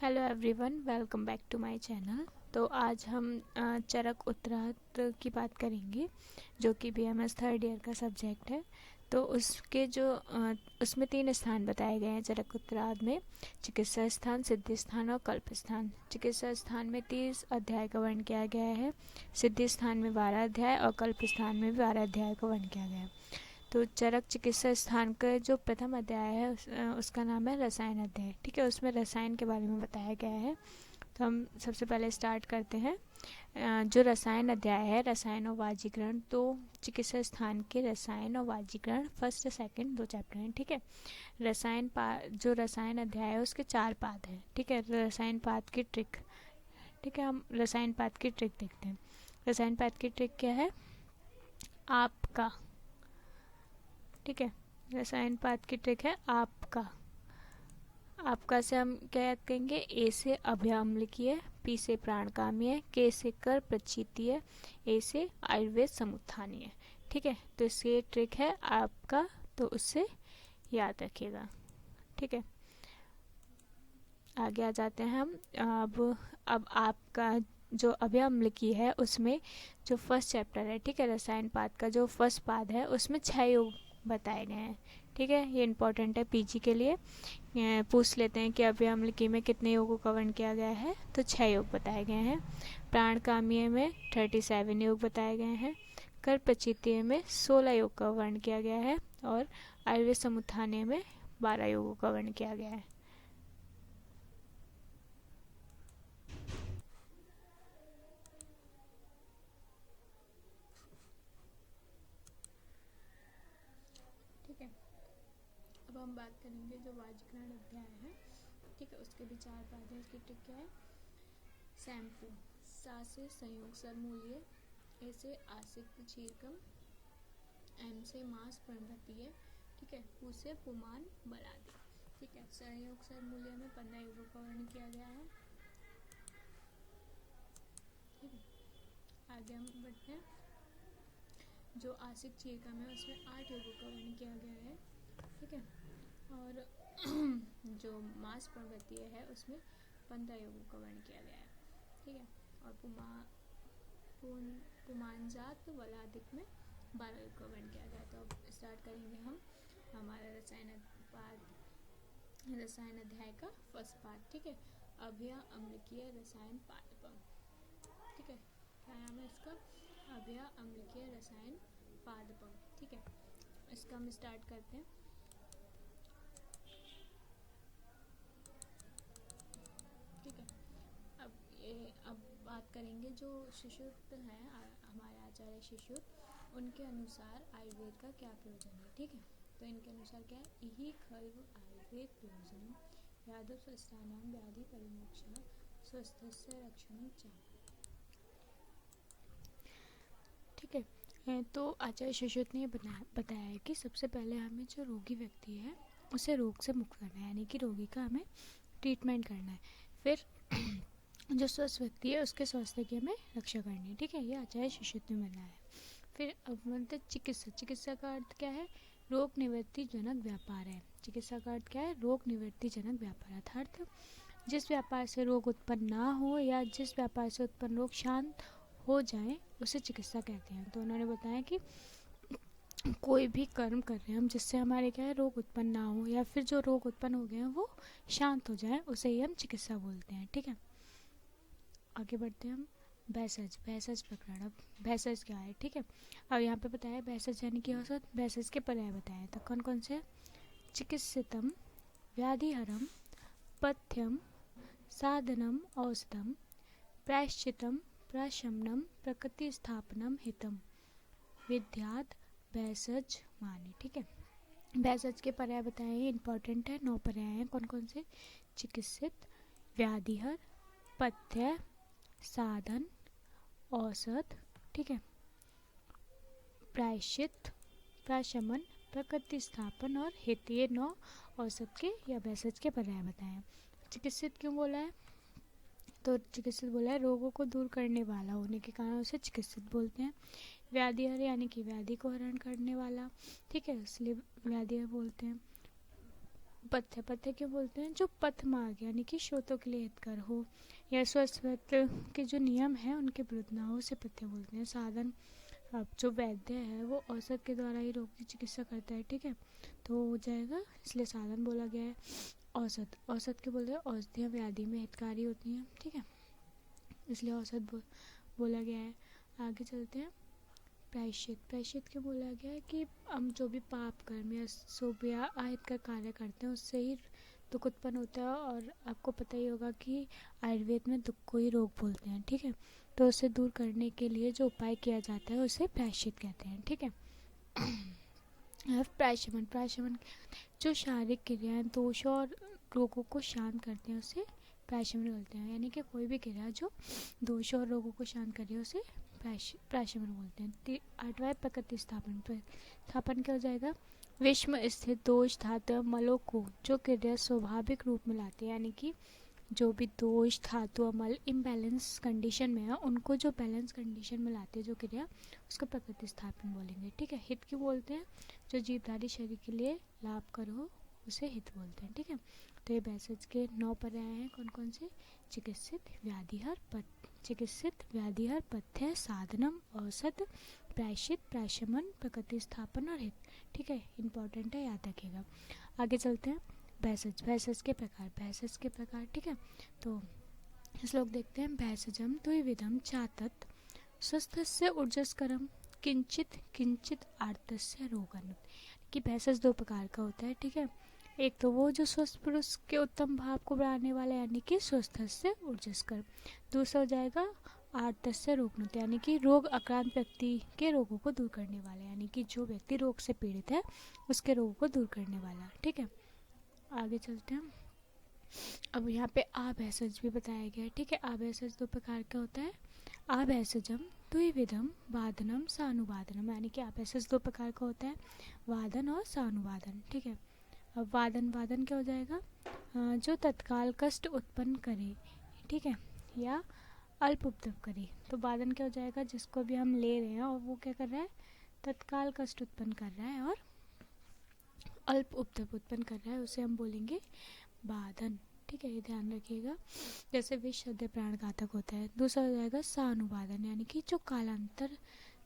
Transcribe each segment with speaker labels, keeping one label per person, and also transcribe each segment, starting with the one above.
Speaker 1: Hello everyone, welcome back to my channel. तो आज हम चरक उत्तरार्ध की बात करेंगे, जो कि बीएमएस थर्ड ईयर का सब्जेक्ट है। तो उसके उसमें 3 स्थान बताए गए हैं चरक उत्तरार्ध में: चिकित्सा स्थान, सिद्धि स्थान और कल्प स्थान। चिकित्सा स्थान में 30 अध्याय का वर्णन किया गया है, सिद्धि स्थान में 12 अध्याय और कल्प स्थान में भी 12 अध्याय का वर्णन किया गया है। तो चरक चिकित्सा स्थान का जो प्रथम अध्याय है उसका नाम है रसायन अध्याय। ठीक है, उसमें रसायन के बारे में बताया गया है। तो हम सबसे पहले स्टार्ट करते हैं। जो रसायन अध्याय है, रसायन और वाजीकरण, तो चिकित्सा स्थान के रसायन और वाजीकरण फर्स्ट सेकंड 2 चैप्टर हैं। ठीक है, जो रसायन अध्याय है उसके 4 पाद हैं। ठीक है, रसायन पाद की ट्रिक। ठीक है, हम रसायन पाद की ट्रिक देखते हैं। रसायन पाद की ट्रिक क्या है? आपका। ठीक है, रसायन पाद की ट्रिक है आपका। आपका से हम क्या याद करेंगे? ए से अभ्याम्लकीय, पी से प्राणकामीय, के से कर प्रचीतीय, ए से आयुर्वेद समुत्थानीय। ठीक है, तो इससे ट्रिक है आपका, तो उससे याद रखिएगा। ठीक है, आगे आ जाते हैं हम। अब आपका जो अभ्याम्लकीय है उसमें जो फर्स्ट चैप्टर है, ठीक है, रसायन पाद का जो फर्स्ट पाद है उसमें 6 योग बताए गए हैं। ठीक है, ये इंपॉर्टेंट है पीजी के लिए। पूछ लेते हैं कि अभ्याम्लकीय में कितने योगों का वर्णन किया गया है, तो 6 योग बताए गए हैं। प्राणकामीय में 37 योग बताए गए हैं। कर प्रचीतीय में 16 योग का वर्णन किया गया है और आयुर्वेद समुत्थानीय में 12 योगों का वर्णन किया गया है। ठीक है, अब हम बात करेंगे जो वाजीकरण अध्याय है। ठीक है, उसके भी 4 पाद हैं। इसकी ट्रिक क्या है? शैम्पू, सा से संयोग सरमूल्य, ए से आसिक्त चीरकम, एम से मांस पर्णवतीय, ठीक है, पू से पुमान बलादि। ठीक है, संयोग सरमूल्य में 15 योगों का वर्णन किया गया है। ठीक है, आगे हम बढ़ते हैं। जो आसिक चीरकम है उसमें 8 योगों का वर्णन किया गया है। ठीक है, और जो मांस पर्वतीय है उसमें 15 योगों का वर्णन किया गया है। ठीक है, और पुमानजात वलादिक में 12 योग का वर्णन किया गया है। तो अब स्टार्ट करेंगे हम हमारा रसायन अध्याय का फर्स्ट पार्ट। ठीक है, अभ्याम्लकीय रसायन पादपम। ठीक है, क्या नाम है इसका? अभ्याम्लकीय रसायन पादपम। ठीक है, इसका हम स्टार्ट करते हैं। ठीक है, अब बात करेंगे जो शिशुत्व हैं, हमारे आचार्य शिशुत्व, उनके अनुसार आयुर्वेद का क्या प्रयोजन है। ठीक है, तो इनके अनुसार क्या है? यही खल्व आयुर्वेद प्रयोजन यादव स्वस्थानाम व्याधि परिमोक्षण स्वस्थस्य रक्षण च। ठीक है, तो आचार्य शिशुत्व ने बताया है कि सबसे पहले हमें जो रोगी व्यक्ति है उसे रोग से मुक्त करना है, यानी कि रोगी का हमें ट्रीटमेंट करना है। फिर जो स्वस्थ व्यक्ति है उसके स्वास्थ्य की हमें रक्षा करनी है। ठीक है, ये आचार्य शिशुत्व ने बनाया है। फिर अब मतलब चिकित्सा का अर्थ क्या है? रोग निवृत्ति जनक व्यापार है। चिकित्सा का अर्थ क्या है? रोग निवृत्ति जनक व्यापार, अर्थात जिस व्यापार से रोग उत्पन्न ना हो या जिस व्यापार से उत्पन्न रोग शांत हो जाए उसे चिकित्सा कहते हैं। तो उन्होंने बताया कि कोई भी कर्म कर रहे हैं हम जिससे हमारे क्या है, रोग उत्पन्न ना हो, या फिर जो रोग उत्पन्न हो गए हैं वो शांत हो जाए, उसे ही हम चिकित्सा बोलते हैं। ठीक है, आगे बढ़ते हैं हम। भैसज प्रकरण। अब भैसज क्या है? ठीक है, अब यहाँ पे बताया भैसज यानी कि औसत। भैसज के पर्याय बताए, तो कौन कौन से? चिकित्सितम, व्याधिहरम, पथ्यम, साधनम, औषधम, प्रायश्चितम, प्रशमनम, प्रकृति स्थापनम, हितम, विद्यात भैसज माने। ठीक है, भैसज के पर्याय बताए, इंपॉर्टेंट है। 9 पर्याय हैं। कौन कौन से? चिकित्सित, व्याधिहर, पथ्य, साधन, औषध, ठीक है, प्रायश्चित, प्रशमन, प्रकृति स्थापन और हित। ये 9 औषध के या भैसज के पर्याय बताए। चिकित्सित क्यों बोला है? तो चिकित्सित बोला है रोगों को दूर करने वाला होने के कारण उसे चिकित्सित बोलते हैं। व्याधिहर यानी कि व्याधि को हरण करने वाला, ठीक है, इसलिए व्याधिहर बोलते हैं। पथ्य, पथ्य क्यों बोलते हैं? जो पथ मार्ग यानी कि स्रोतों के लिए हितकर हो या स्वास्थ्य के जो नियम है उनके विरुद्ध ना हो, उसे पथ्य बोलते हैं। साधन, अब जो वैद्य है वो औषध के द्वारा ही रोग की चिकित्सा करता है, ठीक है, तो हो जाएगा, इसलिए साधन बोला गया है। औषध, औषध के बोलते हैं औषधियाँ व्याधि में हितकारी होती हैं, ठीक है, इसलिए औषध बोला गया है। आगे चलते हैं। प्रायश्चित, प्रायश्चित क्यों बोला गया है? कि हम जो भी पाप कर्म या शुभ या अहित का कार्य करते हैं उससे ही दुख उत्पन्न होता है, और आपको पता ही होगा कि आयुर्वेद में दुख को ही रोग बोलते हैं, ठीक है, तो उसे दूर करने के लिए जो उपाय किया जाता है उसे प्रायश्चित कहते हैं, ठीक है। अब प्रायश्चित, प्रायश्चित जो शारीरिक क्रियाएं दोष और रोगों को शांत करते हैं उसे प्रायश्चित बोलते हैं, यानी कि कोई भी क्रिया जो दोष और रोगों को शांत करे उसे प्रायश्चित बोलते हैं। 8वां प्रकृति स्थापन, स्थापन क्या हो जाएगा? विश्व में स्थित दोष धातु मलों को जो क्रिया स्वाभाविक रूप में लाते हैं, यानी कि जो भी दोष धातु अमल इम्बैलेंस कंडीशन में है उनको जो बैलेंस कंडीशन में लाते हैं जो क्रिया, उसको प्रकृति स्थापन बोलेंगे, ठीक है। हित क्यों बोलते हैं? जो जीवधारी शरीर के लिए लाभ कर हो उसे हित बोलते हैं, ठीक है। तो ये बैसेज के 9 पर्याय हैं, कौन कौन से? चिकित्सित, व्याधिहर, चिकित्सित, व्याधिहर, पथ्य, साधनम, औषध, प्रायश्चित, प्रायशमन, प्रकृति स्थापन और हित, ठीक है, इंपॉर्टेंट है, याद रखिएगा। आगे चलते हैं। भैसज, भैसज के प्रकार, भैसज के प्रकार, ठीक है, तो श्लोक देखते हैं। भैसजम द्विविधम चातत स्वस्थस्य ऊर्जस्करम किंचित किंचित आर्तस्य रोगानुत, कि भैसज 2 प्रकार का होता है, ठीक है। एक तो वो जो स्वस्थ पुरुष के उत्तम भाव को बढ़ाने वाला यानी कि स्वस्थस्य ऊर्जस्कर, दूसरा हो जाएगा आर्तस्य रोगनुत, यानी कि रोग आक्रांत व्यक्ति के रोगों को दूर करने वाला, यानी कि जो व्यक्ति रोग से पीड़ित है उसके रोगों को दूर करने वाला, ठीक है। आगे चलते हैं। अब यहाँ पे आभैसज भी बताया गया है, ठीक है। आभैसज 2 प्रकार का होता है। आभैसजम द्विविधम वादनम सानुवादनम, यानी कि आभैसज 2 प्रकार का होता है, वादन और सानुवादन, ठीक है। अब वादन, वादन क्या हो जाएगा? जो तत्काल कष्ट उत्पन्न करे, ठीक है, या अल्प उपद्रव करे, तो वादन क्या हो जाएगा? जिसको भी हम ले रहे हैं और वो क्या कर रहा है? तत्काल कष्ट उत्पन्न कर रहा है और अल्प उपद्रव उत्पन्न कर रहा है, उसे हम बोलेंगे वादन, ठीक है, ये ध्यान रखिएगा। जैसे विष शब्द प्राण घातक होता है। दूसरा हो जाएगा सानुवादन, यानी कि जो कालांतर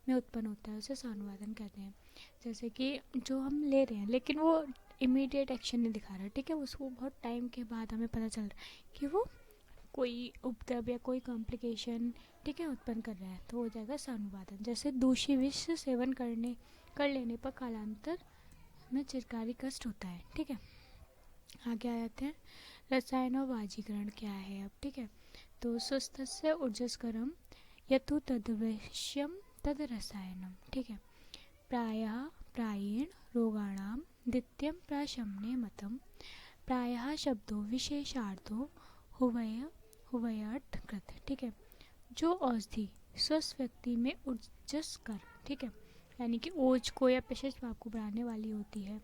Speaker 1: में उत्पन्न होता है उसे सानुवादन कहते हैं। जैसे कि जो हम ले रहे हैं लेकिन वो इमीडिएट एक्शन नहीं दिखा रहा, ठीक है, उसको बहुत टाइम के बाद हमें पता चल रहा है कि वो कोई उपद्रव या कोई कॉम्प्लिकेशन, ठीक है, उत्पन्न कर रहा है, तो हो जाएगा सानुवादन। जैसे दूषी विष सेवन कर लेने पर कालांतर में चिरकारी कष्ट होता है, ठीक है। आगे आ जाते हैं। रसायन और वाजीकरण क्या है अब, ठीक है, तो स्वस्थस्य ऊर्जस्करम यतु तदवश्यम तद रसायनम, ठीक है। प्रायः प्रायेण रोगाणाम द्वितीयम प्राशमने मतम, प्रायः शब्दों विशेषार्थो हुवयर्थ कृत, ठीक है। जो औषधि स्वस्थ व्यक्ति में ऊर्जस कर, ठीक है, यानी कि ओज को या पेशेंट भाव को बढ़ाने वाली होती है,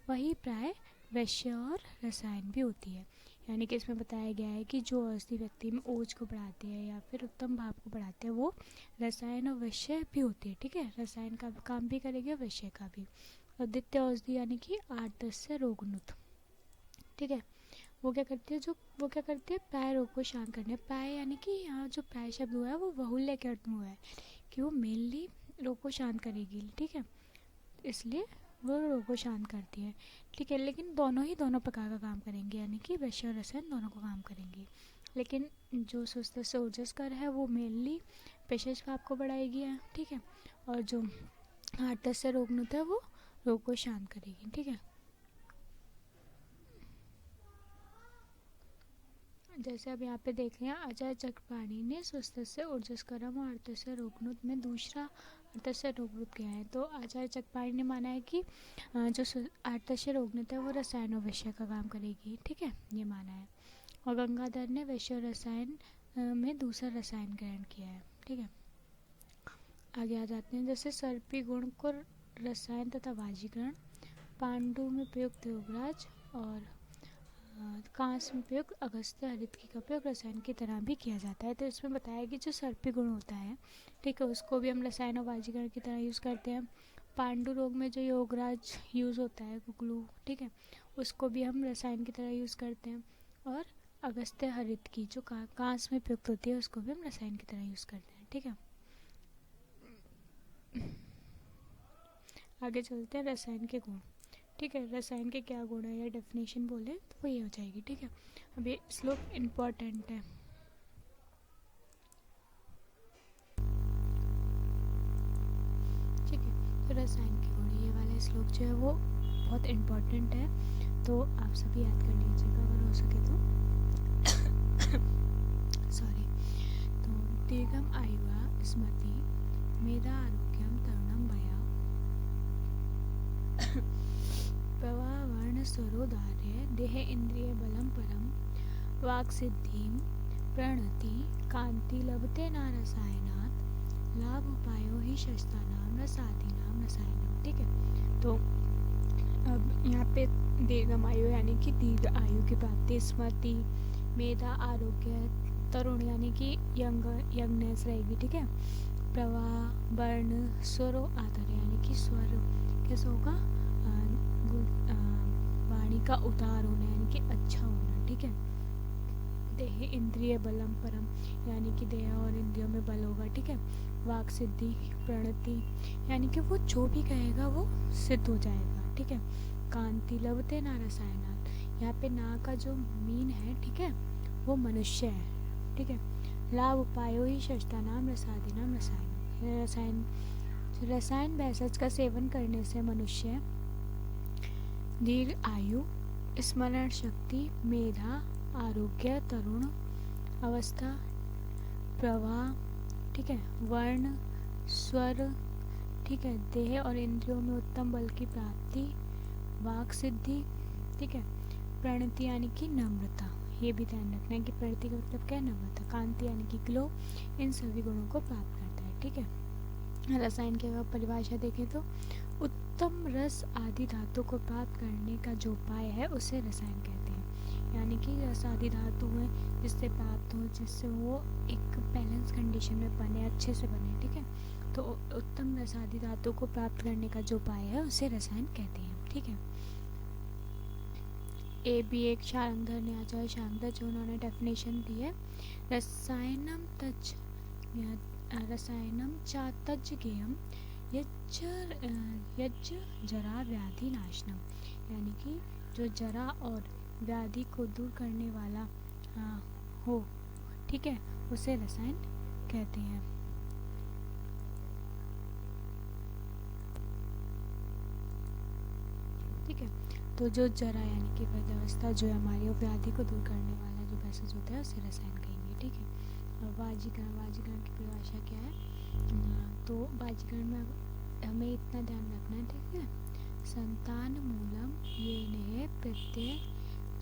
Speaker 1: वही प्राय वैश्य और रसायन भी होती है। यानी कि इसमें बताया गया है कि जो औषधि व्यक्ति में ओज को बढ़ाते हैं या फिर उत्तम भाव को बढ़ाते हैं वो रसायन और वैश्य भी होती है, ठीक है, रसायन का काम भी करेगी और वैश्य का भी। और द्वितीय औषधि यानी कि आर्तस्य रोगनुत, ठीक है, वो क्या करती है? प्राय रोग को शांत करने। प्राय यानी कि यहाँ जो प्राय शब्द हुआ है वो बहुल्य के अर्थ में हुआ है कि वो मेनली रोग को शांत करेगी, ठीक है, इसलिए वो रोग को शांत करती है, ठीक है। लेकिन दोनों प्रकार का काम करेंगे, यानी कि वैश्य और रसायन दोनों को काम करेंगे। लेकिन जो स्वस्थ से ऊर्जस्कर है वो मेनली पेशेंट भाव को बढ़ाएगी, ठीक है, और जो आर्तस्य रोगनुत है वो रोग को शांत करेगी, ठीक है। जैसे अब यहाँ पे देख रहे हैं, आचार्य चक्रपाणी ने स्वस्थस्य ऊर्जस्करम और आर्तस्य रोगनुत में दूसरा आर्तस्य रोगनुत किया है। तो आचार्य चक्रपाणी ने माना है कि जो आर्तस्य रोगनुत है वो रसायन और वैश्य का काम करेगी, ठीक है, ये माना है। और गंगाधर ने वैश्य और रसायन में दूसरा रसायन ग्रहण किया है, ठीक है। आगे आ जाते हैं। जैसे सर्पी गुण को रसायन तथा वाजीकरण, पांडु में प्रयुक्त योगराज और कांस में प्रयुक्त अगस्त्य हरितकी का प्रयोग रसायन की तरह भी किया जाता है। तो इसमें बताया कि जो सर्पी गुण होता है, ठीक है, उसको भी हम रसायन और वाजीकरण की तरह यूज़ करते हैं। पांडु रोग में जो योगराज यूज़ होता है, गुगलू, ठीक है, उसको भी हम रसायन की तरह यूज़ करते हैं। और अगस्त्य हरित की जो कांस में प्रयुक्त होती है उसको भी हम रसायन की तरह यूज़ करते हैं। ठीक है, आगे चलते हैं रसायन के गुण। ठीक है, रसायन के क्या गुण है या डेफिनेशन बोले तो वो ये हो जाएगी। ठीक है, अब ये श्लोक इम्पॉर्टेंट है। ठीक है, तो रसायन के गुण, ये वाला श्लोक जो है वो बहुत इम्पॉर्टेंट है, तो आप सभी याद कर लीजिएगा अगर हो सके तो। सॉरी। तो दीर्घम आयुआ स्मृति मेधा आरोग्यम तरुणम भया प्रवावर्ण स्वरोदार्य देह इंद्रिय बलम परम वाक् सिद्धिम प्रणति कांति लभते न रसायनात् लाभ उपायो ही शस्त्रानाम रसादीनाम रसायनम। ठीक है, तो अब यहाँ पे दीर्घम आयु यानी कि दीर्घ आयु की प्राप्ति, स्मृति, मेधा, आरोग्य, तरुण यानी कि यंगनेस रहेगी। ठीक है, प्रवाह, वर्ण, स्वरो आदर यानी कि स्वर कैसा होगा, वाणी का उतार होना यानी कि अच्छा होना। ठीक है, देह इंद्रिय बलम परम यानी कि देह और इंद्रियों में बल होगा। ठीक है, वाक सिद्धि, प्रणति यानी कि वो जो भी कहेगा वो सिद्ध हो जाएगा। ठीक है, कांति लभते ना रसायनात्, यहाँ पे ना का जो मीन है, ठीक है, वो मनुष्य है। ठीक है, लाभ उपायो ही शस्त्रानाम रसादीनाम रसायन, रसायन भेषज का सेवन करने से मनुष्य दीर्घ आयु, स्मरण शक्ति, मेधा, आरोग्य, तरुण अवस्था, प्रवाह, ठीक है, वर्ण, स्वर, ठीक है, देह और इंद्रियों में उत्तम बल की प्राप्ति, वाक सिद्धि, ठीक है, प्रणति यानी कि नम्रता, ये भी ध्यान रखना है कि प्रणति का मतलब क्या है, नम्रता, कांति यानी कि ग्लो, इन सभी गुणों को प्राप्त करता है। ठीक है, रसायन की अगर परिभाषा देखें तो उत्तम रस आदि धातु को प्राप्त करने का जो उपाय है उसे रसायन कहते हैं, यानी कि रस आदि धातु है जिससे प्राप्त हो, जिससे वो एक बैलेंस कंडीशन में बने, अच्छे से बने। ठीक है, तो उत्तम रस आदि धातु को प्राप्त करने का जो उपाय है उसे रसायन कहते हैं। ठीक है, ए बी एक शारंगधर ने, आचार्य शारंगधर, जो उन्होंने डेफिनेशन दी है, रसायनम तज रसायनम चा तज गेयम यज्ज जरा व्याधि नाशनम, यानी कि जो जरा और व्याधि को दूर करने वाला हो, ठीक है, उसे रसायन कहते हैं। ठीक है, तो जो जरा यानी कि वृद्धावस्था जो है हमारी, वो व्याधि को दूर करने वाला जो भेषज होता है उसे रसायन कहेंगे। ठीक है, और वाजीकरण की परिभाषा क्या है, तो वाजीकरण में हमें इतना ध्यान रखना है। ठीक है, संतान मूलम ये ने प्रत्यय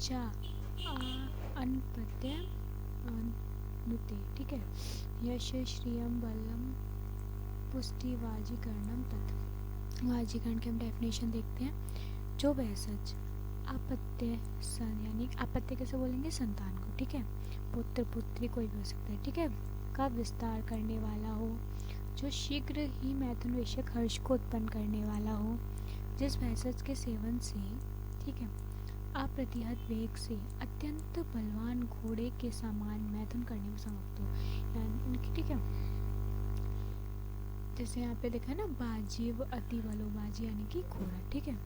Speaker 1: चा अनप्रत्यय अनुते। ठीक है, यश श्रियम बलम पुष्टि वाजीकरणम तत्। वाजीकरण की हम डेफिनेशन देखते हैं, जो भेषज अपत्य सन यानी अपत्य कैसे बोलेंगे, संतान को, ठीक है, पुत्र पुत्री कोई भी हो सकता है, ठीक है, का विस्तार करने वाला हो, जो शीघ्र ही मैथुन विषयक हर्ष को उत्पन्न करने वाला हो, जिस भेषज के सेवन से, ठीक है, अप्रतिहत वेग से अत्यंत बलवान घोड़े के समान मैथुन करने में समर्थ हो, यानी ठीक है, जैसे यहाँ पे देखा ना, बाजी व अति बलो बाजी यानी कि घोड़ा। ठीक है,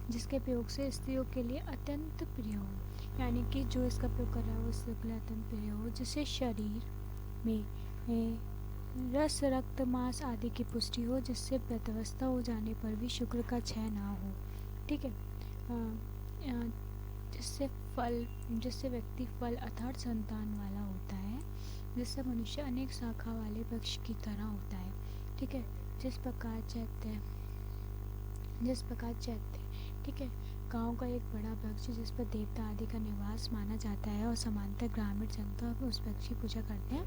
Speaker 1: जिसके प्रयोग से स्त्रियों के लिए अत्यंत प्रिय हो, यानी कि जो इसका प्रयोग कर रहा है वो स्त्रियों के लिए अत्यंत प्रिय हो, जिससे शरीर में रस रक्त मांस आदि की पुष्टि हो, जिससे वृद्धावस्था हो जाने पर भी शुक्र का क्षय ना हो। ठीक है, जिससे व्यक्ति फल अर्थात संतान वाला होता है, जिससे मनुष्य अनेक शाखा वाले वृक्ष की तरह होता है। ठीक है, जिस प्रकार चैत्य, ठीक है, गांव का एक बड़ा वृक्ष जिस पर देवता आदि का निवास माना जाता है और समांतर ग्रामीण जनता उस वृक्ष की पूजा करते हैं,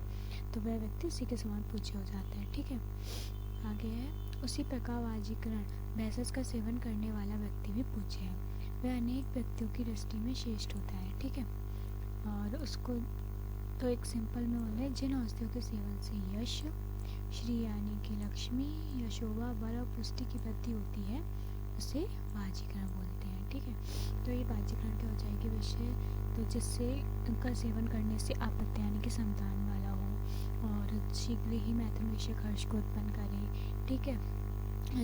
Speaker 1: तो वह व्यक्ति उसी के समान पूज्य हो जाता है। ठीक है, आगे है, उसी प्रकार वाजीकरण भेषज का सेवन करने वाला व्यक्ति भी पूज्य है, वह अनेक व्यक्तियों की दृष्टि में श्रेष्ठ होता है। ठीक है, और उसको तो एक सिंपल में बोले, जिन औषधियों के सेवन से यश श्री यानी कि लक्ष्मी, यशोवा, बल और पुष्टि की वृद्धि होती है, उसे वाजीकरण बोलते हैं। ठीक है। तो ये बाजीकरण क्या हो जाएगी विषय, तो जिससे इनका सेवन करने से आपत्ति यानी कि संतान वाला हो और शीघ्र ही मैथुन विषय हर्ष को उत्पन्न करे, ठीक है,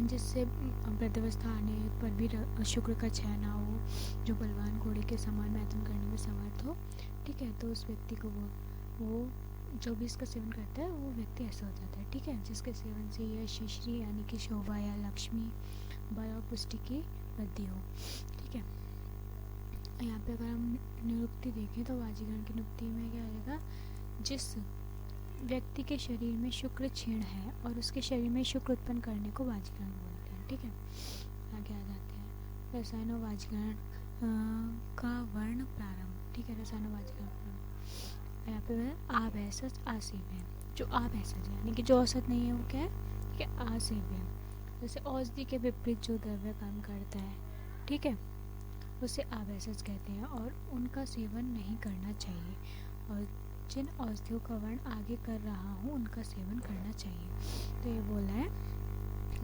Speaker 1: जिससे वृद्धावस्था आने पर भी शुक्र का क्षय ना हो, जो बलवान घोड़े के समान मैथुन करने में समर्थ हो, ठीक है। तो उस व्यक्ति को वो जो भी इसका सेवन करता है वो व्यक्ति ऐसा हो जाता है, ठीक है, जिसके सेवन से यश श्री यानी कि शोभा या लक्ष्मी बल और पुष्टि की वृद्धि हो, ठीक है। यहाँ पे अगर हम निरुक्ति देखें तो बाजीकरण की निरुक्ति में क्या आएगा, जिस व्यक्ति के शरीर में शुक्र क्षीण है और उसके शरीर में शुक्र उत्पन्न करने को बाजीकरण बोलते हैं, ठीक है। आगे आ जाते हैं रसायन और बाजीकरण का वर्ण प्रारंभ, ठीक है। रसायन और बाजीकरण यहाँ पे आभैसज आसेव्य, जो आभैसज है यानी कि जो औसत नहीं है वो क्या है, कि आसेव्य, जैसे औषधि के विपरीत जो द्रव्य काम करता है, ठीक है, उसे आभैसज कहते हैं और उनका सेवन नहीं करना चाहिए, और जिन औषधियों का वर्ण आगे कर रहा हूँ उनका सेवन करना चाहिए। तो ये बोला है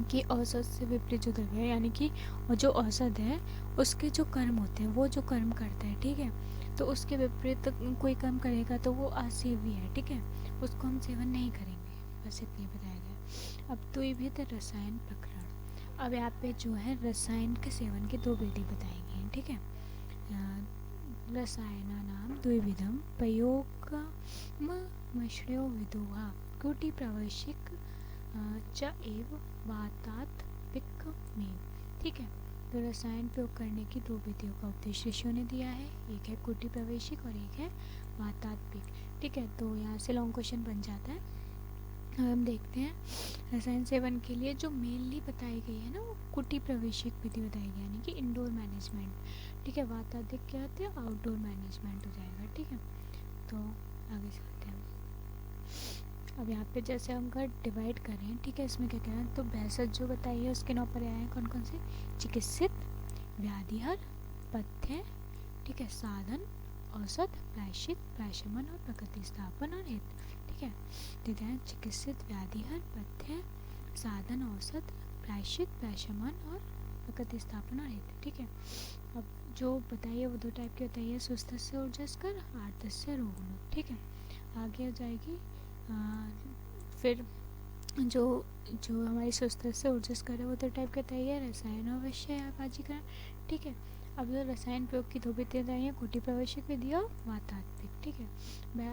Speaker 1: कि औसत से विपरीत जो द्रव्य है यानी कि जो औसत है उसके जो कर्म होते हैं, वो जो कर्म करता है, ठीक है, तो उसके विपरीत कोई कर्म करेगा तो वो असेव्य है, ठीक है, उसको हम सेवन नहीं करेंगे। बस इतनी बताया गया। अब द्विविध रसायन प्रकरण, अब यहाँ पे जो है रसायन के सेवन की 2 विधि बताई गई हैं, ठीक है। रसायनानां द्विविधं प्रयोगमश्रयो विदुहा कोटि प्रवेशिक च एव वातात्विक में, ठीक है। तो रसायन प्रयोग करने की 2 विधियों का उपदेश ऋषियों ने दिया है, एक है कोटि प्रवेशिक और एक है वातात्विक, ठीक है। तो यहाँ से लॉन्ग क्वेश्चन बन जाता है। अब हम देखते हैं रसायन सेवन के लिए जो मेनली बताई गई है ना, वो कुटी प्रवेशिक विधि बताई गई यानी कि इंडोर मैनेजमेंट, ठीक है। वातात्विक क्या होते हैं, आउटडोर मैनेजमेंट हो जाएगा, ठीक है। तो आगे चलते हैं। अब यहाँ पे जैसे हम अगर डिवाइड करें, ठीक है, इसमें क्या कह रहे हैं, तो भैंसज जो बताई है उसके 9 पर्याय हैं, कौन कौन से, चिकित्सित, व्याधिहर, पथ्य, ठीक है, साधन, औसत, प्रायश्चित, प्राशमन और प्रकृति स्थापन और हित, ठीक है। देते हैं चिकित्सित, व्याधिहर, पथ्य, साधन, औसत, प्रायश्चित, प्राशमन और प्रकृति स्थापन और हित, ठीक है। अब जो बताइए वो 2 टाइप की बताइए, सुस्थस्य ऊर्जस्कर, आर्तस्य रोगनो, ठीक है। आगे हो जाएगी फिर जो हमारी सुस्थस्य ऊर्जस्कर है वो 2 टाइप के बताइए, रसायन और विषय बाजीकरण, ठीक है। अब जो रसायन प्रयोग की 2 विधियाँ बताई हैं, कोटि प्रवेशिक विधि और वातात्विक, ठीक है।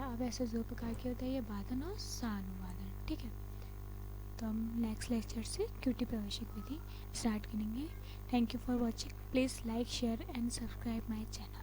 Speaker 1: अब ऐसे 2 प्रकार की होता है, बाधन और सानुवादन, ठीक है। तो हम नेक्स्ट लेक्चर से कोटि प्रवेशिक विधि स्टार्ट करेंगे। Thank you for watching, please like share and subscribe my channel.